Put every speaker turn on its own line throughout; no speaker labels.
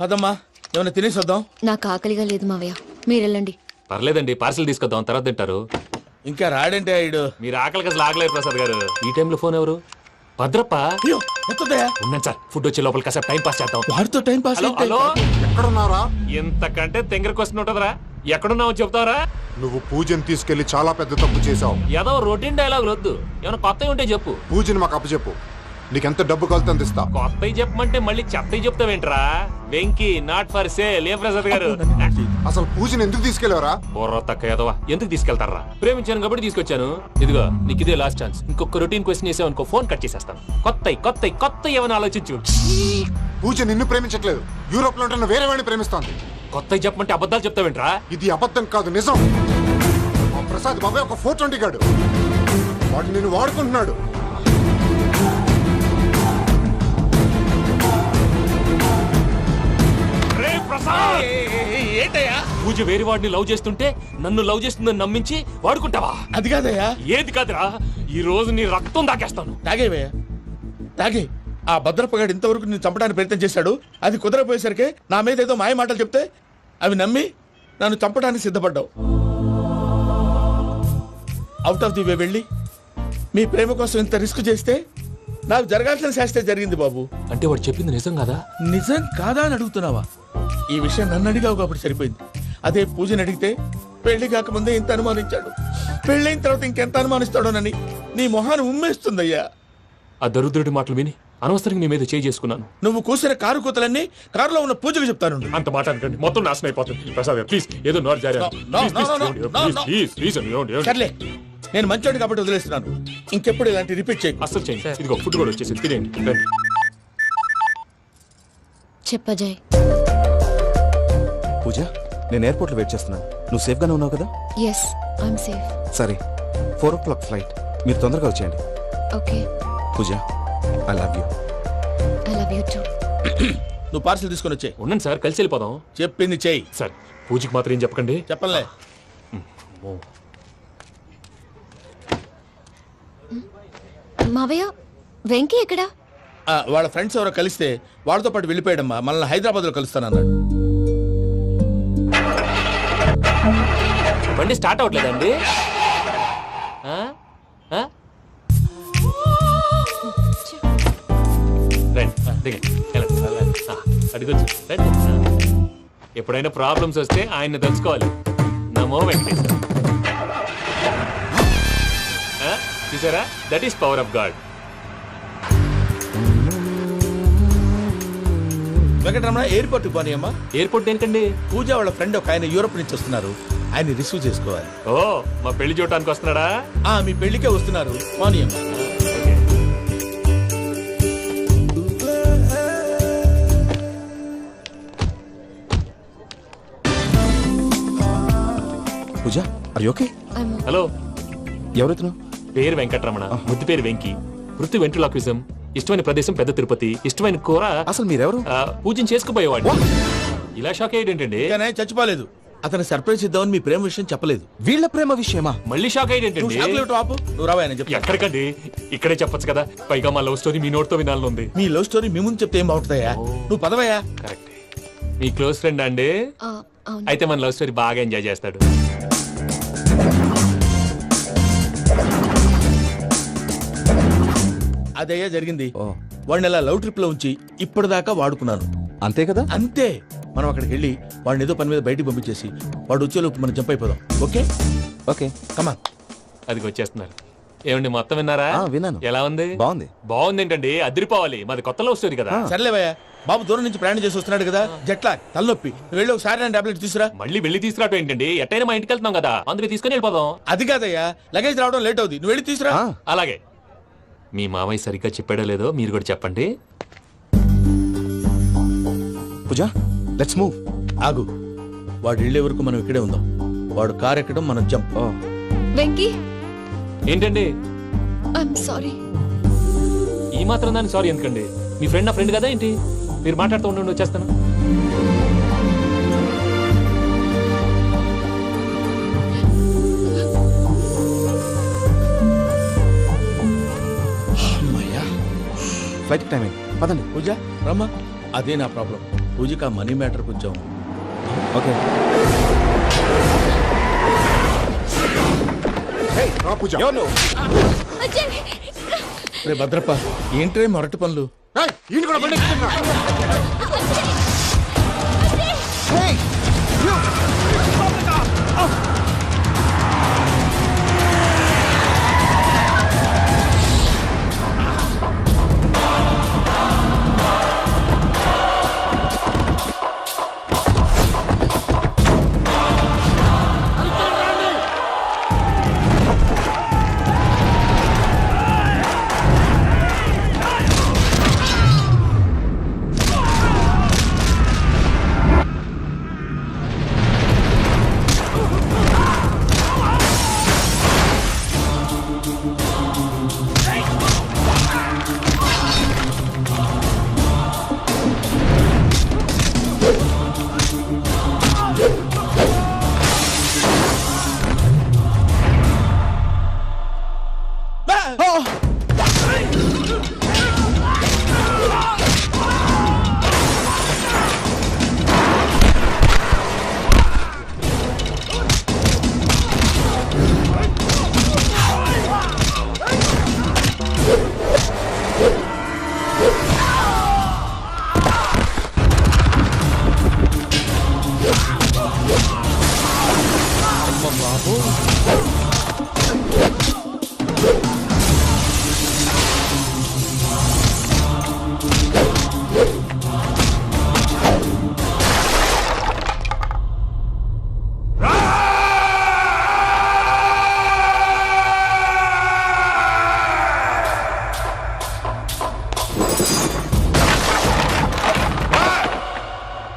అదమ్మా ఏమైనా తినేసి వద్దాం.
నాకు ఆకలిగా లేదు మావయ్య, మీరు వెళ్ళండి.
పర్లేదండి, పార్సిల్ తీసుకొద్దాం, తర్వాత తింటారు.
ఇంకా రాడంటే ఆయుడు.
మీరు ఆకలికి అసలు ఆగలేరు ప్రసాద్ గారు. ఈ టైంలో ఫోన్ ఎవరు? భద్రప్ప.
అయ్యో ఎత్తదయ్యా.
ఉన్నాను సార్, ఫుడ్ వచ్చే లోపల కాసేపు టైం పాస్ చేద్దాం.
వాడితో టైం పాస్.
హలో,
ఎక్కడున్నారా?
ఇంతకంటే తెంగర క్వశ్చన్ ఉంటుందిరా. ఎక్కడున్నావు చెప్తావరా?
నువ్వు పూజని తీసుకెళ్లి చాలా పెద్ద తప్పు చేశావు.
ఏదో రొటీన్ డైలాగ్ వద్దు, ఏమైనా కొత్తవి ఉంటే చెప్పు.
పూజని మాకు అప్పచెప్పు, నీకెంత డబ్బు కలితే అందిస్తా.
కొత్తవి చెప్పమంటే మళ్ళీ చెత్తవి చెప్తావేంట్రా? Venky not for sale. ఏ ప్రసాద్ గారు,
అసలు పూజని ఎందుకు తీసుకెళ్లేవరా?
బుర్ర తక్క ఏదవా, ఎందుకు తీసుకెళ్తారా? ప్రేమించాను కాబట్టి తీసుకొచ్చాను. ఇదిగో నీకు ఇదే లాస్ట్ ఛాన్స్. ఇంకొక రొటీన్ క్వశ్చన్ చేసావు అనుకో, ఫోన్ కట్ చేసేస్తాను. కొత్త ఏమైనా ఆలోచించు.
పూజ నిన్ను ప్రేమించట్లేదు, యూరోప్ లో ఉంటున్న వేరే వాడిని ప్రేమిస్తోంది.
కొత్తవి చెప్పమంటే అబద్ధాలు చెప్తావేంట్రా?
ఇది అబద్ధం కాదు, నిజం. మా ప్రసాద్ బాబాయ్ ఒక 420 గాడు, వాడు నిన్ను వాడుకుంటున్నాడు.
ఏంటయ్యా?
పూజ వేరే వాడిని లవ్ చేస్తుంటే నన్ను లవ్ చేస్తుందని నమ్మించి వాడుకుంటావా?
అది కాదయ్యా.
ఏది కాదురా, ఈ రోజు నీ రక్తం దాకేస్తాను.
తాగేవయ్యా, తాగే. ఆ భద్రపగాడు ఇంతవరకు నేను చంపడానికి ప్రయత్నం చేశాడు. అది కుదరపోయేసరికి నా మీద ఏదో మాయ మాటలు చెప్తే అవి నమ్మి నన్ను చంపడానికి సిద్ధపడ్డావు. అవుట్ ఆఫ్ ది వే వెళ్ళి మీ ప్రేమ కోసం ఇంత రిస్క్ చేస్తే నాకు జరగాల్సిన శాస్త్రే జరిగింది బాబు.
అంటే వాడు చెప్పింది నిజం కదా?
నిజం కాదా అని అడుగుతున్నావా? ఈ విషయం నన్ను అడిగావు కాబట్టి సరిపోయింది. అదే పూజని అడిగితే పెళ్లి కాకముందే ఇంత అనుమానించాడు, పెళ్ళైన తర్వాత ఇంకెంత అనుమానిస్తాడోనని నీ మొహాన్ని ఉమ్మేస్తుందయ్యా.
ఆ దరిద్రుడి మాటలు విని అనవసరంగా నీ మీద చేయి చేసుకున్నాను.
నువ్వు కూసిన కారు కూతలన్నీ కారులో ఉన్న పూజకు చెప్తాను.
అంత మాట అనకండి, మొత్తం నాశనం అయిపోతుంది. ప్రసాద్ గారు ప్లీజ్, ఏదో నోరు జారీ.
సర్లే, నేను మంచోడు కాబట్టి వదిలేస్తున్నాను. ఇంకెప్పుడు ఇలాంటి రిపీట్ చేయి.
అస్సలు చేయండి. ఇదిగో ఫుడ్ కూడా వచ్చేసి తినేయండి. రండి.
చెప్పజాయ్.
పూజ, నేను ఎయిర్పోర్ట్లో వెయిట్ చేస్తున్నాను. నువ్వు సేఫ్గానే ఉన్నావు కదా?
Yes, I'm safe.
సరే, 4 o'clock ఫ్లైట్. మీరు తొందరగా వచ్చేయండి.
Okay.
Pooja, I love you.
I love you too.
నువ్వు పార్సల్ తీసుకొని వచ్చే.
ఉండండి సార్, కలిసి వెళ్ళిపోదాం.
చెప్పింది చెయ్యి.
సార్, పూజకి మాత్రం ఏం చెప్పకండి.
చెప్పలే.
మావయ్య, వెంకీ ఎక్కడా?
వాళ్ళ ఫ్రెండ్స్ ఎవరో కలిస్తే వాళ్ళతో పాటు వెళ్ళిపోయాడమ్మా. మనల్ని హైదరాబాద్ లో కలుస్తానన్నాడు.
బండి స్టార్ట్ అవ్వట్లేదండి. అడిగొచ్చు. ఎప్పుడైనా ప్రాబ్లమ్స్ వస్తే ఆయన్ని తెలుసుకోవాలి. నమో వెంకటేశ్వర. చూసారా, that is power of God.
Venkataramana, airport పోనీ అమ్మా.
ఎయిర్పోర్ట్ దేనికండి?
పూజ వాళ్ళ ఫ్రెండ్ ఒక ఆయన యూరోప్ నుంచి వస్తున్నారు, ఆయన రిసీవ్ చేసుకోవాలి.
ఓ, మా పెళ్లి చూడటానికి వస్తున్నాడా?
మీ పెళ్లికే వస్తున్నారు. పోనీ అమ్మా.
పూజ, ఆర్ యు ఓకే?
హలో,
ఎవరైతును?
పేరు వెంకటరమణ, ముద్దు పేరు వెంకీ, వృత్తి వెంట్రులాక్విజం, ఇష్టమైన ప్రదేశం పెద్ద తిరుపతి, ఇష్టమైన కూర.
అసలు మీరెవరు?
పూజను చేసుకుపోయేవాడు. ఇలా షాక్ అయ్యేటండి.
చచ్చిపోలేదు. అతను సర్ప్రైజ్ ఇద్దామని మీ ప్రేమ విషయం చెప్పలేదు.
వీళ్ళ ప్రేమ విషయమా?
మళ్ళీ షాక్ అయ్యేటండి.
నువ్వు రావాయని చెప్పి.
ఎక్కడికండి, ఇక్కడే చెప్పొచ్చు కదా. పైగా మా లవ్ స్టోరీ మీ నోట్తో వినాలని ఉంది.
మీ లవ్ స్టోరీ మీ ముందు చెప్తే ఏం బాగుంటుందయ్యా? నువ్వు పదవయ్యా.
కరెక్ట్. మీ క్లోజ్ ఫ్రెండ్ అండి? అయితే మన లవ్ స్టోరీ బాగా ఎంజాయ్ చేస్తాడు.
అదయ్యా జరిగింది. వాడిని అలా లవ్ ట్రిప్ లో ఉంచి ఇప్పటిదాకా వాడుకున్నాను.
అంతే కదా?
అంతే. మనం అక్కడికి వెళ్ళి వాడిని ఏదో పని మీద బయటికి పంపించేసి వాడు వచ్చేలోపు మనం జంప్ అయిపోదాం. ఓకే
ఓకే,
కమాన్.
అది వచ్చేస్తున్నారు. ఏమండి, మొత్తం విన్నారా?
విన్నాను.
ఎలా ఉంది?
బాగుంది.
బాగుంది ఏంటండి, అదిరిపోవాలి. మాది కొత్త లవ్ స్టోరీ కదా.
సర్లేవయ్యా, బాబు దూరం నుంచి ప్రయాణం చేసి వస్తున్నాడు కదా, జట్లా తలనొప్పి. వెళ్ళి ఒకసారి టాబ్లెట్ తీసుకురా.
మళ్ళీ వెళ్ళి తీసుకురావటం ఏంటండి? ఎట్టైనా మా ఇంటికి వెళ్తున్నాం కదా, అందుకే తీసుకుని వెళ్ళిపోదాం.
అది కాదయ్యా, లగేజ్ రావడం లేట్ అవుతుంది. నువ్వు వెళ్ళి తీసుకురా.
అలాగే. మీ మామయ్య సరిగ్గా చెప్పాడో లేదో మీరు కూడా చెప్పండి.
పూజ, లెట్స్ మూవ్.
ఆగు, వాడు వెళ్ళే వరకు మనం ఇక్కడే ఉందాం. వాడు కార్ ఎక్కడం, మనం జంప్.
వెంకీ,
ఏంటండి?
I'm sorry.
ఈ మాత్రం దానికి సారీ ఎందుకండి? మీ ఫ్రెండ్ నా ఫ్రెండ్ కదా ఏంటి? మీరు మాట్లాడుతూ ఉండండి, వచ్చేస్తాను.
అమ్మయ్యా.
ఫ్లైట్ టైం అయింది పదండి.
పూజ రమ్మా. అదే నా ప్రాబ్లం. పూజకి ఆ మనీ మ్యాటర్ కొంచెం.
ఓకే.
రా పూజ.
ఎవరు నువ్వు?
రే భద్రప్ప, ఏంట్రే మొరటి పనులు?
ఏయ్, ఈయన కూడా బండి ఎక్కుతున్నా.
Hey! You!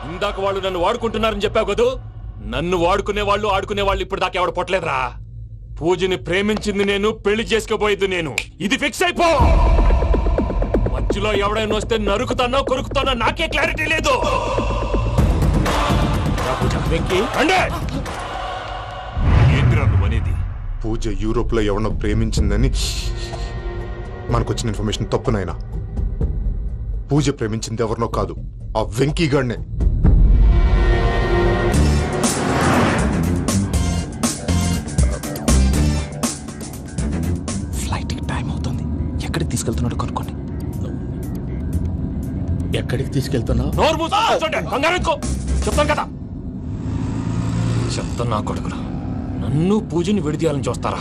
ఇందాక వాళ్ళు నన్ను వాడుకుంటున్నారని చెప్పావు కదూ. నన్ను వాడుకునే వాళ్ళు ఆడుకునే వాళ్ళు ఇప్పుడు దాకా ఎవడ పొట్టలేదురా. పూజని ప్రేమించింది నేను, పెళ్లి చేసుకోబోయేది నేను. ఇది ఫిక్స్ అయిపో. మధ్యలో ఎవడైనా వస్తే నరుకుతానో కొరుకుతానో నాకే క్లారిటీ లేదు.
వెంకీ,
అంటే ఏంటిరా నువ్వనేది?
పూజ యూరోప్ లో ఎవరినో ప్రేమించిందని మనకొచ్చిన ఇన్ఫర్మేషన్ తప్పునైనా. పూజ ప్రేమించింది ఎవరినో కాదు, ఆ వెంకీ గాడినే.
ఫ్లైట్ టైం అవుతుంది. ఎక్కడికి తీసుకెళ్తున్నాడో కనుక్కోండి.
ఎక్కడికి తీసుకెళ్తున్నావు?
నోరు మూసుకొని కూర్చోండి. కంగారు ఎందుకు? చెప్తాను కదా. చెప్తాను నా కొడుకులు. నన్ను పూజని విడిదీయాలని చూస్తారా?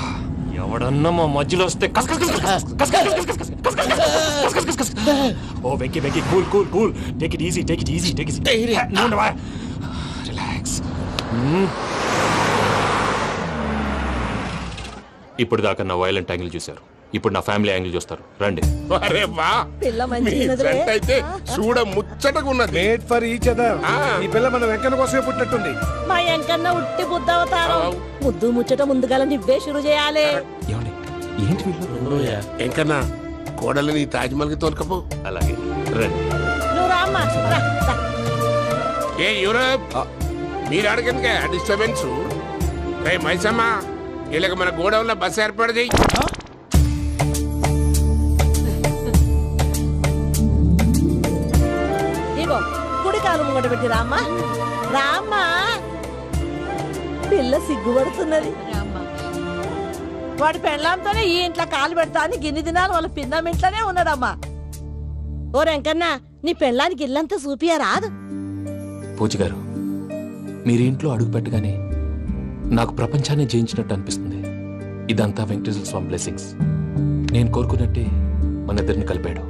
ఎవడన్నా మా మధ్యలో వస్తే కస్ కస్ కస్ కస్ కస్ కస్ కస్ కస్ కస్ కస్ కస్ కస్ కస్. ఓ Venky Venky, cool cool cool. Take it easy, take it easy, take it easy. Relax. ఇప్పుడు దాకా నా వైలెంట్ యాంగిల్ చూశారు. ఇప్పుడు నా ఫ్యామిలీ యాంగిల్ చూస్తారు. రండి.
అరే వా,
పిల్ల
మీ
మంచిగున్నదిలే.
జంట అయితే చూడ ముచ్చటగా ఉన్నది.
Made for each other. ఈ పిల్ల మన వెంకన్న కోసమే పుట్టినట్టుంది.
మా ఎంకన్నా ఉట్టి బుద్ధవతారం. ముద్దు ముచ్చట ముందుగాల నువ్వే షురు చేయాలి.
ఏమండి ఏంటి వీళ్ళు?
ఎంకన్నా కోడలని తాజ్మహల్ కి తోలుకపో.
అలాగే రండి.
నువ్వు రామ్మా, రా, రా.
ఏ యూరప్, మీరు అడగనుక డిస్టర్బెన్స్. రే మైసమ్మ, వీళ్ళకి మన గోడౌన్ లో బస్సు ఏర్పాటు చేయి.
ఇగో కుడి కాలు ముంగట పెట్టి రామ్మా, రామ్మా. పిల్ల సిగ్గుపడుతున్నది. వాడి పెళ్ళాంతోనే ఈ ఇంట్లో కాలు పెడతా అని గిన్ని దినాలు వాళ్ళ పిన్నం ఇంట్లోనే ఉన్నాడమ్మా. ఓ వెంకన్నా, నీ పెళ్ళానికి ఇల్లంతా చూపియా రాదు.
పూజ గారు, మీరు ఇంట్లో అడుగు పెట్టగానే నాకు ప్రపంచాన్ని జయించినట్టు అనిపిస్తుంది. ఇదంతా వెంకటేశ్వర స్వామి బ్లెస్సింగ్స్. నేను కోరుకున్నట్టే మన ఇద్దరిని కలిపాడు.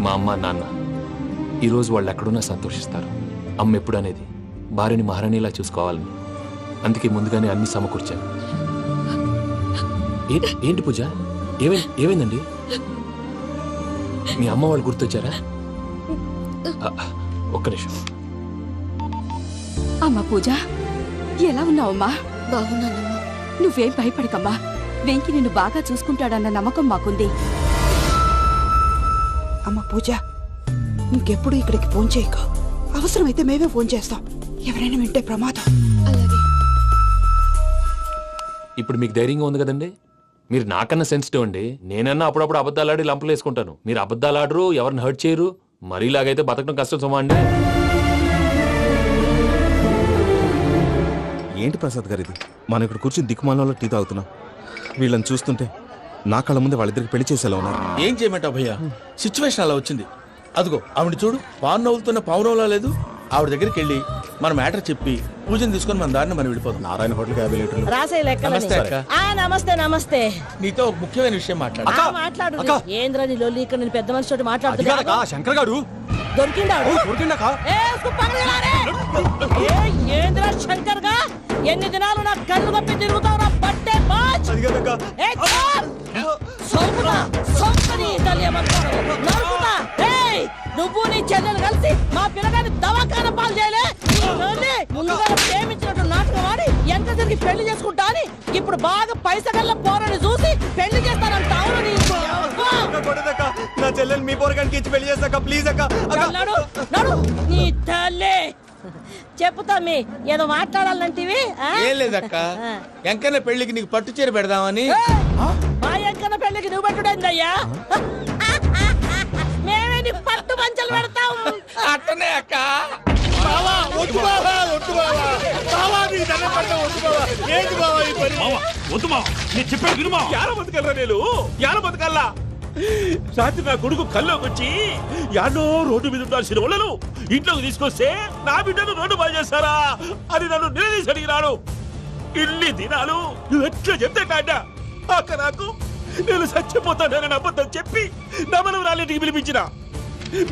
మా అమ్మ నాన్న ఈరోజు వాళ్ళు ఎక్కడున్నా సంతోషిస్తారు. అమ్మ ఎప్పుడు అనేది భార్యని మహారాణిలా చూసుకోవాలని. అందుకే ముందుగానే అన్ని సమకూర్చాను. ఏంటి పూజ, ఏమైందండి? మీ అమ్మ వాళ్ళు గుర్తొచ్చారా? ఒక్క నిమిషం.
అమ్మా పూజ, ఎలా ఉన్నావమ్మా?
బాగున్నానమ్మా.
నువ్వేం భయపడకమ్మా. వెంకి నిన్ను బాగా చూసుకుంటాడన్న నమ్మకం మాకుంది.
అమ్మ పూజ, ఇంకెప్పుడు ఇక్కడికి ఫోన్ చేయకు. అవసరమైతే మేమే ఫోన్ చేస్తాం. ఎవరైనా వింటే ప్రమాదం.
అలాగే.
ఇప్పుడు మీకు ధైర్యంగా ఉంది కదండి. మీరు నాకన్నా సెన్సిటివ్ అండి. నేనన్నా అప్పుడప్పుడు అబద్ధాలాడి లంపలు వేసుకుంటాను. మీరు అబద్ధాలు ఆడరు, ఎవరిని హర్ట్ చేయరు. మరీలాగైతే బతకడం కష్టం సుమా అండి.
ఏంటి ప్రసాద్ గారు ఇది? మనం ఇక్కడ కూర్చుని దిక్కుమాలలో టీ తాగుతున్నాం. వీళ్ళని చూస్తుంటే నా కళ్ళ ముందే వాళ్ళిద్దరికి పెళ్లి చేసేలా ఉన్నారు.
ఏం చేయమంటావు భయ్యా, సిచ్యువేషన్ అలా వచ్చింది. అదిగో ఆవిడ చూడు, పావు నవ్వుతున్న పావునవ్వులా లేదు. ఆవిడ దగ్గరికి వెళ్ళి మన మ్యాటర్ చెప్పి పూజను తీసుకొని మన దారిని మనం వెళ్ళిపోతాం.
నారాయణ హోటల్కి 50 లీటర్లు.
రాసే లెక్కలని.
నమస్తే అక్క.
నమస్తే నమస్తే.
నీతో ఒక ముఖ్యమైన విషయం మాట్లాడు.
మాట్లాడు. ఏంద్రా నీ లొల్లి? ఇక్కడ నేను పెద్ద మనిషి తోటి మాట్లాడుతున్నా.
శంకర్ గారు
దొరికిందా? ఏంద్రా శంకర్ గా? ఎన్ని దినాలు నా కళ్ళు కప్పి తిరుగుతావురా పట్టే బాచ్? నువ్వు నీ చెల్లెలు కలిసి మా పిల్లగాని దవాఖాన పాలు చేయలే. ముందుగా ప్రేమించినట్టు నాటకం ఆడి ఎంత తిరిగి పెళ్లి చేసుకుంటా అని ఇప్పుడు బాగా పైసగల్ల పోరని చూసి పెళ్లి చేస్తానంట. అవును
నా చెల్లెలు మీ పోరగానికి ఇచ్చి పెళ్లి చేస్తాక ప్లీజ్ అక్క.
నడు నీ తల్లి. చెప్పుతా మీ ఏదో మాట్లాడాలంటివి.
ఏం లేదక్క, ఎంకన్న పెళ్లికి నీకు పట్టు చీర పెడదామని.
మా ఎంకన్న పెళ్లికి నువ్వు పెట్టుడైందయ్యా? మేమే నీకు పట్టు పంచలు పెడతాం.
అట్టనే అక్క.
రాత్రి నా కొడుకు కల్లోకి వచ్చి యాడో రోడ్డు మీద ఉండాల్సిన వాళ్ళను ఇంట్లోకి తీసుకొస్తే నా బిడ్డను రోడ్డు బాగా చేస్తారా అని నన్ను నిలదీసి అడిగినాడు. ఇన్ని దినాలు నువ్వు ఎట్లా చెప్తే కాడా అక్క నాకు నేను చచ్చిపోతానని అబద్ధం చెప్పి నా మనవరాలింటికి పిలిపించిన.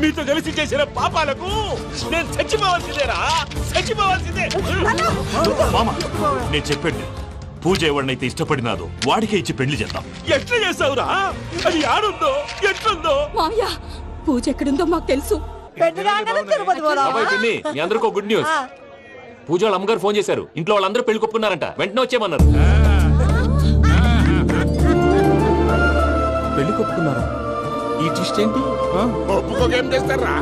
మీతో కలిసి చేసిన పాపాలకు నేను చచ్చిపోవాల్సిందేరా, చచ్చిపోవాల్సిందే.
మామ నేను చెప్పండి, పూజ ఎవరినైతే ఇష్టపడినాదో వాడికే ఇచ్చి పెళ్లి చేద్దాం.
ఎట్లా చేస్తావురా? అది ఆడుందో ఎట్లుందో?
మామయ్య, పూజ ఎక్కడుందో మాకు తెలుసు.
తిరుపతి
బాబాయ్ పిన్ని, మీ అందరికీ గుడ్ న్యూస్. పూజ వాళ్ళ అమ్మగారు ఫోన్ చేశారు. ఇంట్లో వాళ్ళందరూ పెళ్లి కొప్పుకున్నారంట. వెంటనే వచ్చేయమన్నారు.
పెళ్లి కొప్పుకున్నారా?
ఈ ట్విస్ట్ ఏంటి?
ఒప్పుకోకేం చేస్తారా?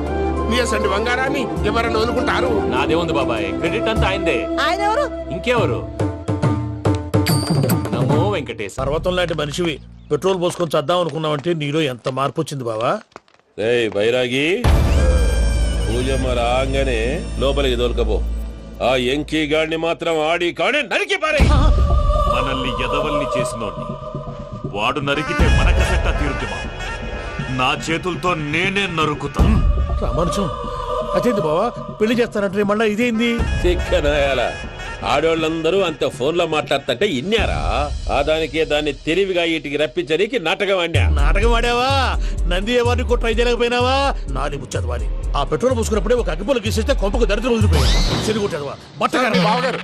నీ అసంటి బంగారాన్ని ఎవరన్నా వదులుకుంటారు?
నాదే ఉంది బాబాయ్, క్రెడిట్ అంతా ఆయనదే.
ఆయన ఎవరు?
ఇంకెవరు? నమో వెంకటేశ్.
పర్వతం లాంటి మనిషివి పెట్రోల్ పోసుకొని చద్దాం అనుకున్నావంటే నీలో ఎంత మార్పు వచ్చింది బావా.
బైరాగి, పూజమ్మ రాగానే లోపలికి దొరకపో. ఆ ఎంకీ గాడిని మాత్రం ఆడి కాడే నరికి పారే.
మనల్ని ఎదవల్ని చేసినోడ్ని వాడు నరికితే మనకసెట్టా తీరుతుమా? నా చేతులతో నేనే నరుకుతా.
రామానుజం, అదేంది బావా పెళ్లి చేస్తానంటే మళ్ళా ఇదేంది?
చిక్కనాయాల ఆడోళ్ళందరూ అంత ఫోన్ లో మాట్లాడుతుంటే ఇన్నారా? ఆ దానికే దాన్ని తెలివిగా వీటికి రప్పించడానికి నాటకం ఆడా.
నాటకం ఆడావా? నంది ఎవరిని కూడా ట్రై చేయలేకపోయినావా? నాని ముచ్చదు వాని ఆ పెట్రోల్ పోసుకున్నప్పుడే ఒక అగ్గిపోలు గీసేస్తే కొంపకు దరిద్రం వదిలిపోయాడు. చెరుగుంటాడు బట్టగారు. బావగారు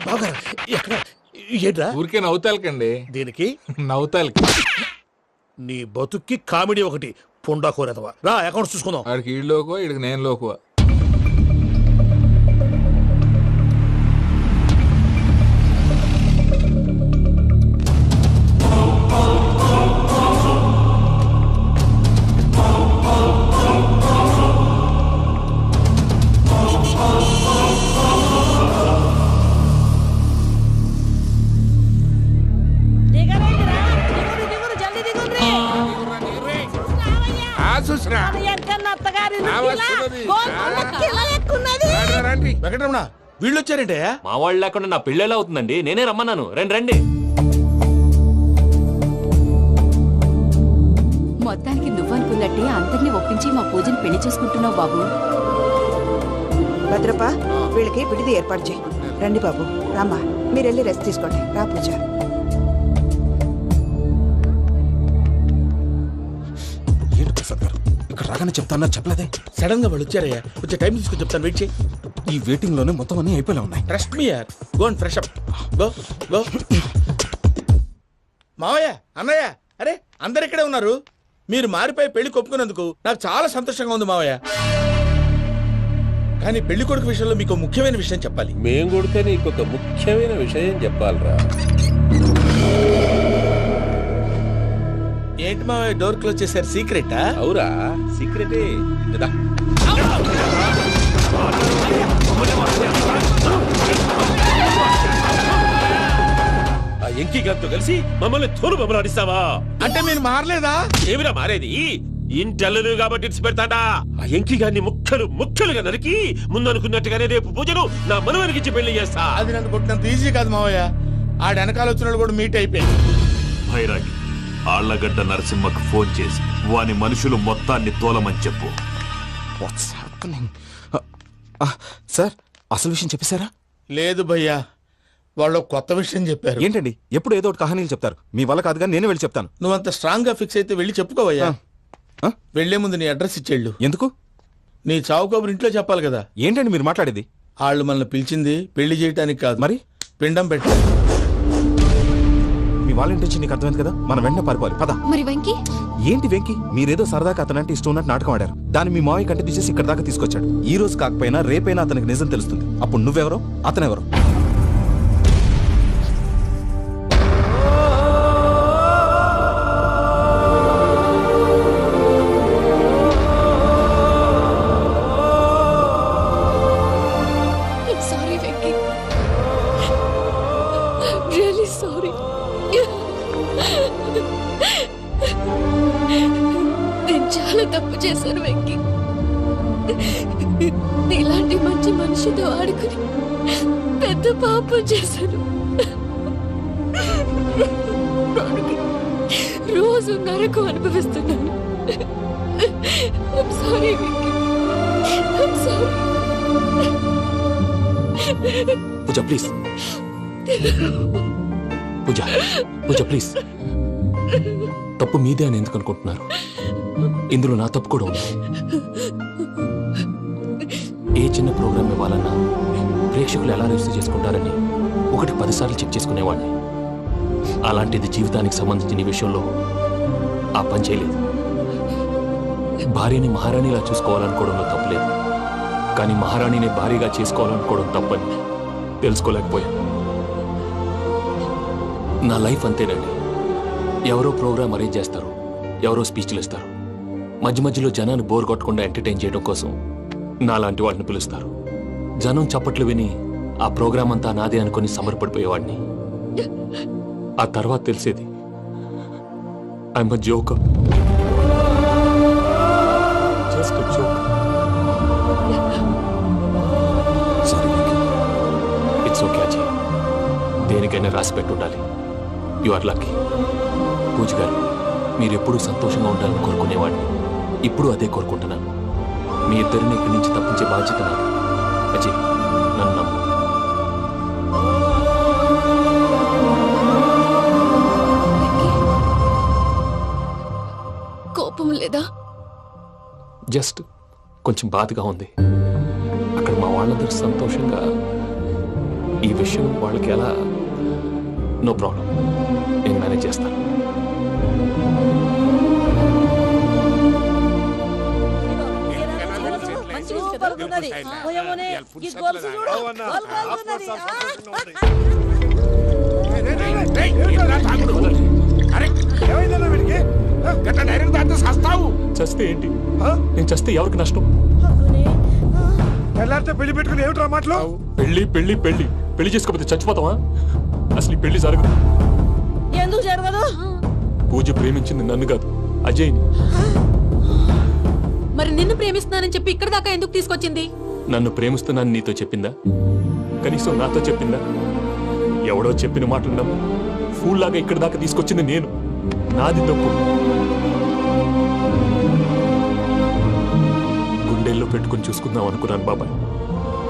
ఎక్కడ ఏంట్రా?
ఊరికే నవ్వుతాలకండి.
దీనికి
నవ్వుతాలకి
నీ బతుక్కి కామెడీ ఒకటి పుండా కోరేదవా. రా అకౌంట్స్ చూసుకుందాం.
ఆడికి ఈడు లోకువ, ఈడికి నేను లోకువ.
వెంకటరమణ, వీళ్ళు వచ్చారంటే?
మా వాళ్ళు లేకుండా నా పెళ్ళి ఎలా అవుతుందండి? నేనే రమ్మన్నాను. రండి రండి.
మొత్తానికి నువ్వనుకున్నట్టే అందరినీ ఒప్పించి మా పూజని పెళ్లి చేసుకుంటున్నావు బాబు.
భద్రప్ప, వీళ్ళకి విడిది ఏర్పాటు చేయి. రండి బాబు, రామ్మా, మీరు వెళ్ళి రెస్ట్ తీసుకోండి. రా పూజ.
ఏంటి ప్రసాద్ గారు ఇక్కడ రాగానే చెప్తానా? చెప్పలేదే.
సడన్ గా వాళ్ళు వచ్చారయ్యా. కొంచెం టైం తీసుకొని చెప్తాను, వెయిట్ చేయి.
ఈ వెయిటింగ్ లోనే మొత్తం అన్ని అయిపోయినా ఉన్నాయి.
ట్రస్ట్ మీ యార్. Go and fresh up. Go go. మావయ్య, అన్నయ్య, అరే అందరు ఇక్కడే ఉన్నారు. మీరు మారిపోయి పెళ్లి కొప్పుకున్నందుకు నాకు చాలా సంతోషంగా ఉంది మావయ్య. కానీ పెళ్లి కొడుకు విషయంలో మీకు ముఖ్యమైన విషయం చెప్పాలి.
మేం కొడితే నీకు ఒక ముఖ్యమైన విషయం చెప్పాలరా.
ఏంటి మా డోర్ క్లోజ్ చేశారు? సీక్రెటా?
అవురా, సీక్రెటే. కదా ఆ ఎంకి గారితో కలిసి మమ్మల్ని తోలు బొమ్మలాడిస్తావా?
అంటే మీరు మారలేదా?
ఏమిరా మారేది? ఇంటల్లు కాబట్టి ఇడిచి పెడతాడా? ఆ ఎంకి గారిని ముక్కలుగా నరికి ముందు అనుకున్నట్టుగానే రేపు పూజను నా మనవనికిచ్చి పెళ్లి చేస్తా.
అది నన్ను కొట్టినంత ఈజీ కాదు మావయ్య. ఆడ వెనకాల వచ్చిన కూడా మీట్ అయిపోయింది.
భైరాగి ఆళ్లగడ్డ నరసింహకు ఫోన్ చేసి వాని మనుషులు మొత్తాన్ని తోలమని చెప్పు.
సార్ అసలు విషయం చెప్పేశారా?
లేదు భయ్యా, వాళ్ళు కొత్త విషయం చెప్పారు.
ఏంటండి ఎప్పుడు ఏదో ఒకటి కహానీలు చెప్తారు. మీ వల్ల కాదుగా నేనే వెళ్ళి చెప్తాను.
నువ్వంత స్ట్రాంగ్ గా ఫిక్స్ అయితే వెళ్ళి చెప్పుకోవయ్యా. వెళ్లే ముందు నీ అడ్రస్ ఇచ్చేళ్ళు.
ఎందుకు?
నీ చావు కబురు ఇంట్లో చెప్పాలి కదా.
ఏంటండి మీరు మాట్లాడేది?
వాళ్ళు మనల్ని పిలిచింది పెళ్లి చేయటానికి కాదు,
మరి
పిండం పెట్టాలి.
మీ వాళ్ళ ఇంటి నీకు అర్థమైంది కదా, మనం వెంటనే పారిపోవాలి. పద.
మరి వెంకీ?
ఏంటి వెంకీ? మీరేదో సరదాగా అతనంటే ఇష్టం ఉన్నట్టు నాటకం ఆడారు. దాన్ని మీ మావయ్య కంటే తీసేసి ఇక్కడ దాకా తీసుకొచ్చాడు. ఈ రోజు కాకపోయినా రేపైనా అతనికి నిజం తెలుస్తుంది. అప్పుడు నువ్వెవరో అతనెవరో.
Sorry Venky, really sorry. నేను చాలా తప్పు చేశాను వెంకీ. నీలాంటి మంచి మనిషితో ఆడుకుని పెద్ద పాపం చేశాను. రోజు నరకం అనుభవిస్తున్నాను. I'm sorry, Venky. I'm sorry.
Pooja please, Pooja please. తప్పు మీదే అని ఎందుకు అనుకుంటున్నారు? ఇందులో నా తప్పు కూడా ఉంది. ఏ చిన్న ప్రోగ్రామ్ ఇవ్వాలన్నా ప్రేక్షకులు ఎలా రిసీవ్ చేసుకుంటారని 1-10 సార్లు చెక్ చేసుకునేవాడిని. అలాంటిది జీవితానికి సంబంధించిన ఈ విషయంలో ఆ పని చేయలేదు. భార్యని మహారాణిలా చూసుకోవాలనుకోవడంలో తప్పులేదు, కానీ మహారాణిని భారీగా చేసుకోవాలనుకోవడం తప్పని తెలుసుకోలేకపోయాను. నా లైఫ్ అంతేనండి. ఎవరో ప్రోగ్రామ్ అరేంజ్ చేస్తారు, ఎవరో స్పీచ్లు ఇస్తారు. మధ్య మధ్యలో జనాన్ని బోర్ కొట్టకుండా ఎంటర్టైన్ చేయడం కోసం నాలాంటి వాడిని పిలుస్తారు. జనం చప్పట్లు విని ఆ ప్రోగ్రామ్ అంతా నాదే అనుకుని సమర్పడిపోయేవాడిని. ఆ తర్వాత తెలిసేది I'm a joker. Just a joker. It's okay Ajay, దేనికైనా రాసి పెట్టుండాలి. You are lucky. పూజ గారు, మీరు ఎప్పుడూ సంతోషంగా ఉండాలని కోరుకునేవాడిని. ఇప్పుడు అదే కోరుకుంటున్నాను. మీ ఇద్దరిని ఇక్కడి నుంచి తప్పించే బాధ్యత నాది. అజయ్, నన్ను నమ్ము.
కోపం లేదా?
జస్ట్ కొంచెం బాధగా ఉంది. అక్కడ మా వాళ్ళందరూ సంతోషంగా ఈ విషయం వాళ్ళకి ఎలా. నో ప్రాబ్లం, నేను మేనేజ్ చేస్తాను. చస్తే ఏంటి? నేను చస్తే ఎవరికి నష్టం?
పెళ్లి పెట్టుకుని ఏమిట్రా మాటలు?
పెళ్లి పెళ్లి పెళ్లి పెళ్లి చేసుకోకపోతే చచ్చిపోతావా? అసలు ఈ పెళ్లి జరగదు.
ఎందుకు జరగదు?
పూజ ప్రేమించింది నన్ను కాదు, అజయ్ని.
మరి నిన్ను ప్రేమిస్తున్నానని చెప్పి ఇక్కడ దాకా ఎందుకు తీసుకొచ్చింది?
నన్ను ప్రేమిస్తున్నాను నీతో చెప్పిందా? కనీసం నాతో చెప్పిందా? ఎవడో చెప్పిన మాటలు నమ్ము ఫూల్ లాగా ఇక్కడ దాకా తీసుకొచ్చింది నేను. నాది తప్పు. గుండెల్లో పెట్టుకుని చూసుకుందాం అనుకున్నాను బాబాయ్.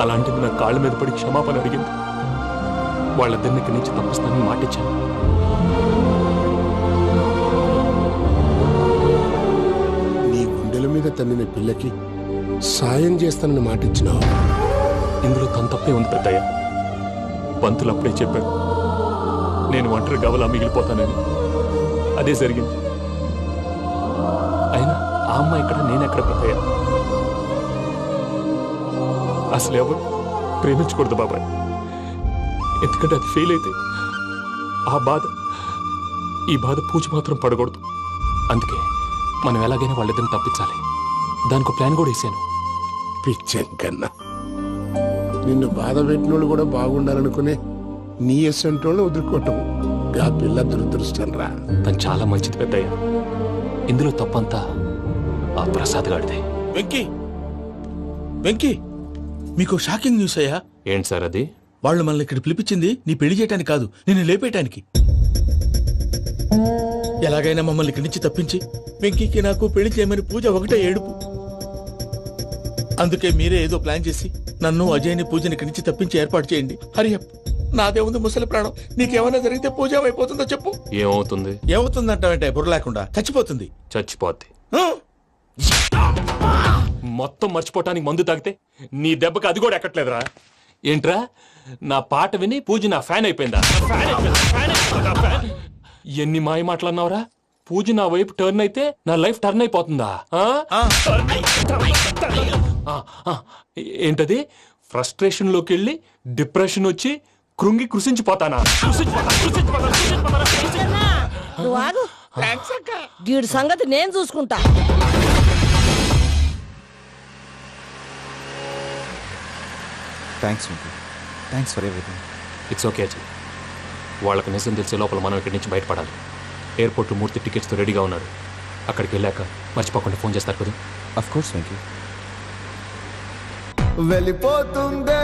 అలాంటిది నా కాళ్ళ మీద పడి క్షమాపణ అడిగింది. వాళ్ళిద్దరిని ఇక్కడి నుంచి తప్పిస్తానని మాటిచ్చాను.
నీ గుండెల మీద తన్నిన పిల్లకి సాయం చేస్తానని మాటిచ్చినావు.
ఇందులో తన తప్పే ఉంది పెద్దయ్య. పంతులు అప్పుడే చెప్పాడు నేను ఒంటరి గవలా మిగిలిపోతానని. అదే జరిగింది. అయినా ఆ అమ్మాయి ఎక్కడ, నేనెక్కడ పెద్దయ్య? అసలు ఎవరు ప్రేమించకూడదు బాబాయ్. ఎందుకంటే అది ఫెయిల్ అయితే ఈ బాధ పూజ మాత్రం పడకూడదు. అందుకే మనం ఎలాగైనా వాళ్ళిద్దరిని తప్పించాలి. దానికి ప్లాన్ కూడా వేసాను.
పిచ్చెంకన్నా నిన్ను బాధ పెట్టినోళ్ళు కూడా బాగుండాలనుకునే నీ ఎస్సంటోళ్ళు వదులుకోవటం ఆ పిల్ల దురదృష్టం రా.
తను చాలా మంచిది పెద్దయ్య. ఇందులో తప్పంతా ఆ ప్రసాద్ గాడిదే.
వెంకీ మీకు షాకింగ్ న్యూస్ అయ్యా.
ఏంటి సార్ అది?
వాళ్ళు మనల్ని ఇక్కడ పిలిపించింది నీ పెళ్లి చేయటానికి కాదు, నిన్ను లేపేయటానికి. ఎలాగైనా మమ్మల్ని ఇక్కడి నుంచి తప్పించి వెంకీకి నాకు పెళ్లి చేయమని పూజ ఒకటే ఏడుపు. అందుకే మీరే ఏదో ప్లాన్ చేసి నన్ను అజయ్ని పూజని ఇక్కడి నుంచి తప్పించి ఏర్పాటు చేయండి. హరియప్, నాదే ఉంది ముసలి ప్రాణం. నీకేమైనా జరిగితే పూజ అయిపోతుందో చెప్పు.
ఏమవుతుంది?
ఏమవుతుందంటే బుర్ర లేకుండా చచ్చిపోతుంది.
చచ్చిపోద్ది. మొత్తం మర్చిపోవటానికి మందు తాగితే నీ దెబ్బకి అది కూడా ఎక్కట్లేదురా. ఏంట్రా, నా పాట విని పూజ నా ఫ్యాన్ అయిపోయిందా? ఎన్ని మాయ మాటలన్నావురా? పూజ నా వైపు టర్న్ అయితే నా లైఫ్ టర్న్ అయిపోతుందా? ఏంటది? ఫ్రస్ట్రేషన్ లోకి వెళ్ళి డిప్రెషన్ వచ్చి కృంగి కృషించిపోతానా?
నువ్వు ఆగు. వీడి సంగతి నేను చూసుకుంటా.
Thanks for everything.
It's okay Ajay. వాళ్ళకి నిజం తెలిసే లోపల మనం ఇక్కడి నుంచి బయటపడాలి. ఎయిర్పోర్ట్లో మూర్తి టికెట్స్తో రెడీగా ఉన్నాడు. అక్కడికి వెళ్ళాక మర్చిపోకుండా ఫోన్ చేస్తారు కదా.
Of course Venky.
వెళ్ళిపోతుందే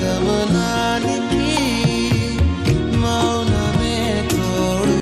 గమనానికి మౌనమే తోడు.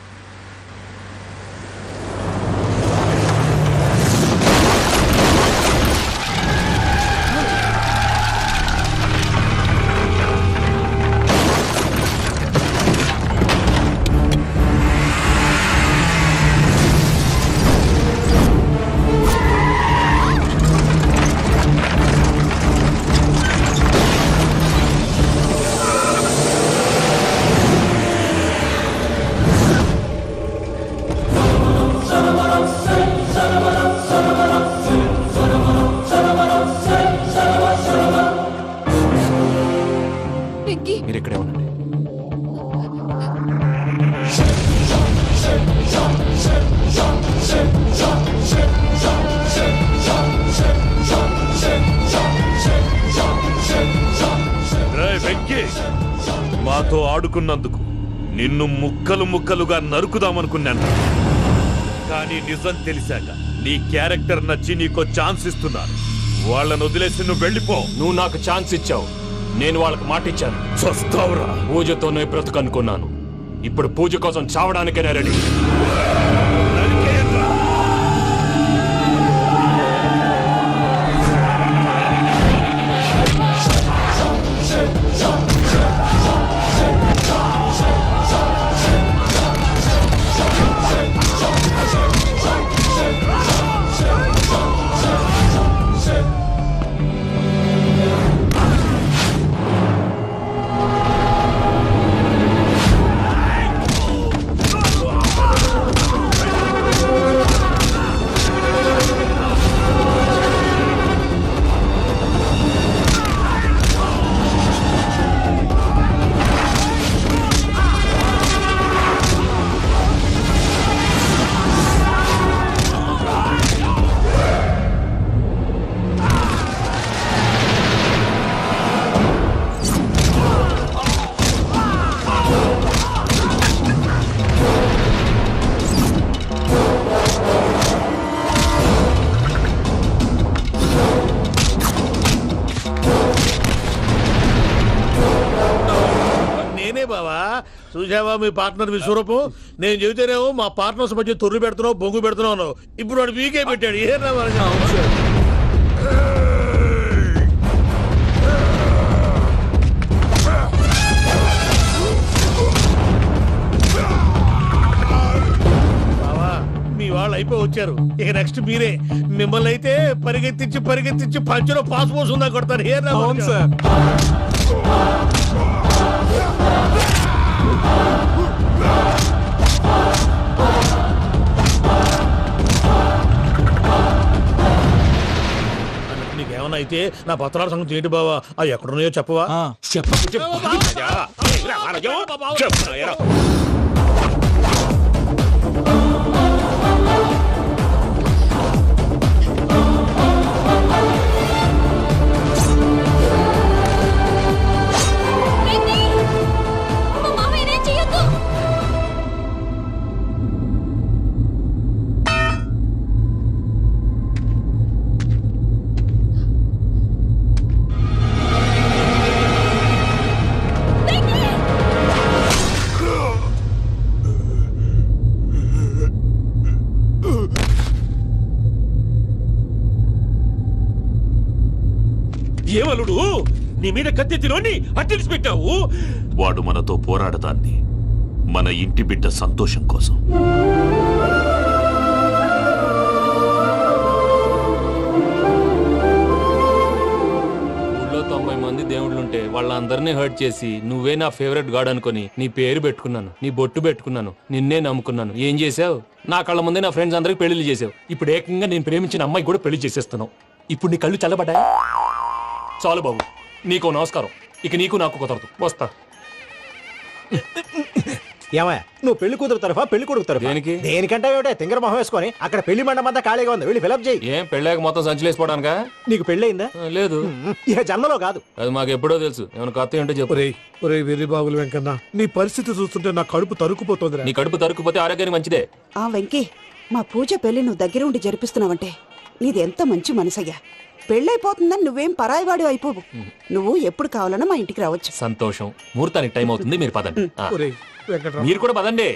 మీరు ఇక్కడే ఉండండి.
వెంకీ, మాతో ఆడుకున్నందుకు నిన్ను ముక్కలు ముక్కలుగా నరుకుదామనుకున్నాను. కానీ నిజం తెలిసాక నీ క్యారెక్టర్ నచ్చి నీకో ఛాన్స్ ఇస్తున్నాను. వాళ్ళను వదిలేసి నువ్వు వెళ్ళిపో.
నువ్వు నాకు ఛాన్స్ ఇచ్చావు, నేను వాళ్ళకి మాట ఇచ్చాను.
చస్తావురా.
పూజతోనే బ్రతుకనుకున్నాను. ఇప్పుడు పూజ కోసం చావడానికైనా రెడీ.
చూసావా మీ పార్ట్నర్ విశ్వరూపం? నేను చెబితేనేమో మా పార్ట్నర్స్ మధ్య తొర్రు పెడుతున్నావు, బొంగు పెడుతున్నావు. ఇప్పుడు వాడు వీకే పెట్టాడు. ఏ మీ వాళ్ళు అయిపోయి వచ్చారు. ఇక నెక్స్ట్ మీరే. మిమ్మల్ని అయితే పరిగెత్తించి పంచులో పాస్ పోసుందా కొడతారు. ఏ సార్ ఏమన్నా అయితే నా పత్రాల సంగతి ఏంటి బావా అవి ఎక్కడున్నాయో చెప్పవా? ఏమలుడు నీ మీద కత్తెత్తిలోని అట్టెలిసి పెట్టావు.
వాడు మనతో పోరాడతాన్ని మన ఇంటి బిడ్డ సంతోషం కోసం.
ఊళ్ళో 90 మంది దేవుళ్ళుంటే వాళ్ళందరినీ హర్ట్ చేసి నువ్వే నా ఫేవరెట్ గాడ్ అనుకుని నీ పేరు పెట్టుకున్నాను, నీ బొట్టు పెట్టుకున్నాను, నిన్నే నమ్ముకున్నాను. ఏం చేసావు? నా కళ్ళ ముందే నా ఫ్రెండ్స్ అందరికి పెళ్లి చేసావు. ఇప్పుడు ఏకంగా నేను ప్రేమించిన అమ్మాయి కూడా పెళ్లి చేసేస్తున్నావు. ఇప్పుడు నీ కళ్ళు చల్లబడ్డాయి. చాలు బాబు, నీకు నమస్కారం. ఇక నీకు నాకు కుదరదు. వస్తా.
ఏమయ్య నువ్వు పెళ్లి కూతురు తరఫా పెళ్లి కొడుకు తరఫా?
దేనికి?
దేనికంటే ఏమిటే తింగర మొహం వేసుకొని అక్కడ పెళ్లి మండపం అంతా ఖాళీగా ఉంది, వెళ్ళి ఫిలప్ చేయి.
ఏం పెళ్ళాక మొత్తం సంచలేసిపోవడానికా?
నీకు పెళ్ళయిందా?
లేదు.
ఇక జన్మలో కాదు.
అది మాకు ఎప్పుడో తెలుసు. ఏమైనా కొత్త ఏంటో చెప్పు.
ఒరే వెర్రి బాబులు వెంకన్న, నీ పరిస్థితి చూస్తుంటే నా కడుపు తరుక్కుపోతుంది.
నీ కడుపు తరుక్కుపోతే ఆరోగ్యానికి మంచిదే.
ఆ వెంకీ, మా పూజ పెళ్లి నువ్వు దగ్గర ఉండి జరిపిస్తున్నావంటే నీది ఎంత మంచి మనసయ్యా. పెళ్ళైపోతుందని నువ్వేం పరాయివాడి అయిపోవు. నువ్వు ఎప్పుడు కావాలన్నా మా ఇంటికి రావచ్చు.
సంతోషం. ముహూర్తానికి టైం అవుతుంది, మీరు పదండి.
వెంకట్రావు,
మీరు కూడా పదండి.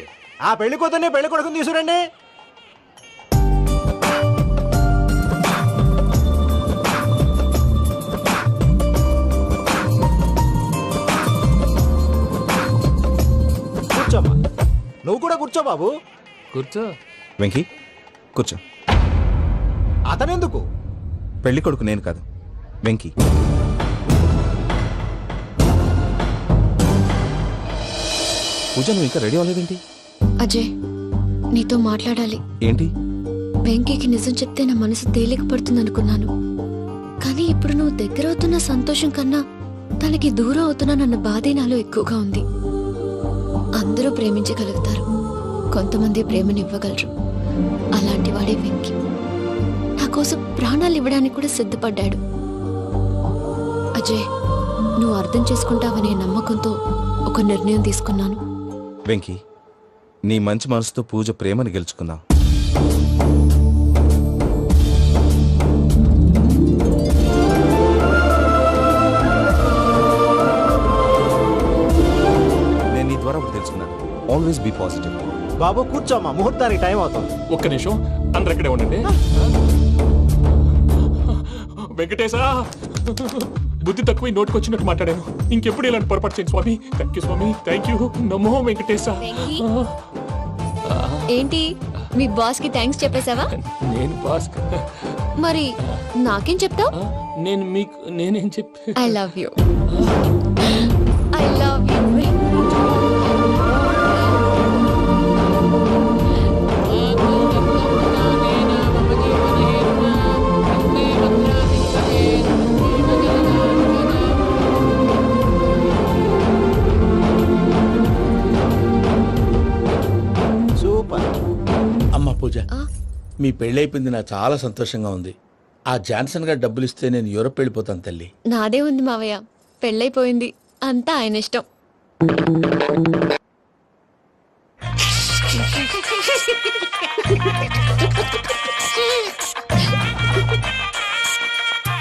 ఆ పెళ్లి కూతుర్ని పెళ్లి కొడుకుని తీసుకురండి. కూర్చోమ్మా. నువ్వు కూడా కూర్చో బాబు.
కూర్చో.
వెంకీ కూర్చో.
అతనెందుకు?
పెళ్లి కొడుకు నేను కాదు, వెంకీ. పూజ, నువ్వు ఇంకా రెడీ అవ్వలేదేంటి?
అజయ్, నీతో మాట్లాడాలి.
ఏంటి?
వెంకీకి నిజం చెప్తే నా మనసు తేలిక పడుతుంది అనుకున్నాను. కానీ ఇప్పుడు నువ్వు దగ్గర అవుతున్న సంతోషం కన్నా తనకి దూరం అవుతున్నానన్న బాధే నాలో ఎక్కువగా ఉంది. అందరూ ప్రేమించగలుగుతారు, కొంతమంది ప్రేమనివ్వగలరు. అలాంటి వాడే వెంకీ. నా కోసం ప్రాణాలు ఇవ్వడానికి కూడా సిద్ధపడ్డాడు. అజయ్, నువ్వు అర్థం చేసుకుంటావనే నమ్మకంతో ఒక నిర్ణయం తీసుకున్నాను.
వెంకీ, నీ మంచి మనసుతో పూజ ప్రేమని గెలుచుకుందాం. నేను నీ ద్వారా ఒకటి తెలుసుకున్నాను. Always be positive.
బాబు కూర్చోమ్మా, ముహూర్తానికి టైం అవుతుంది.
ఒక్క నిమిషం, అందరు ఇక్కడే ఉండండి. వెంకటేశా, బుద్ధి తక్కువ నోటుకొచ్చినట్టు మాట్లాడాను. ఇంకెప్పుడు ఇలాంటి పొరపాటు చేయండి స్వామి. థ్యాంక్ యూ స్వామి, థ్యాంక్ యూ. నమో వెంకటేశా.
ఏంటి, మీ బాస్ కి థ్యాంక్స్ చెప్పేశావా?
నేను బాస్
మరి నాకేం చెప్తావు?
నేను మీకు నేనేం చెప్పి
I love you. I love you.
అమ్మ పూజ, మీ పెళ్ళైపోయింది, నాకు చాలా సంతోషంగా ఉంది. ఆ జాన్సన్ గారు డబ్బులు ఇస్తే నేను యూరప్ వెళ్ళిపోతాను తల్లి.
నాదే ఉంది మావయ్య, పెళ్ళైపోయింది, అంతా ఆయన ఇష్టం.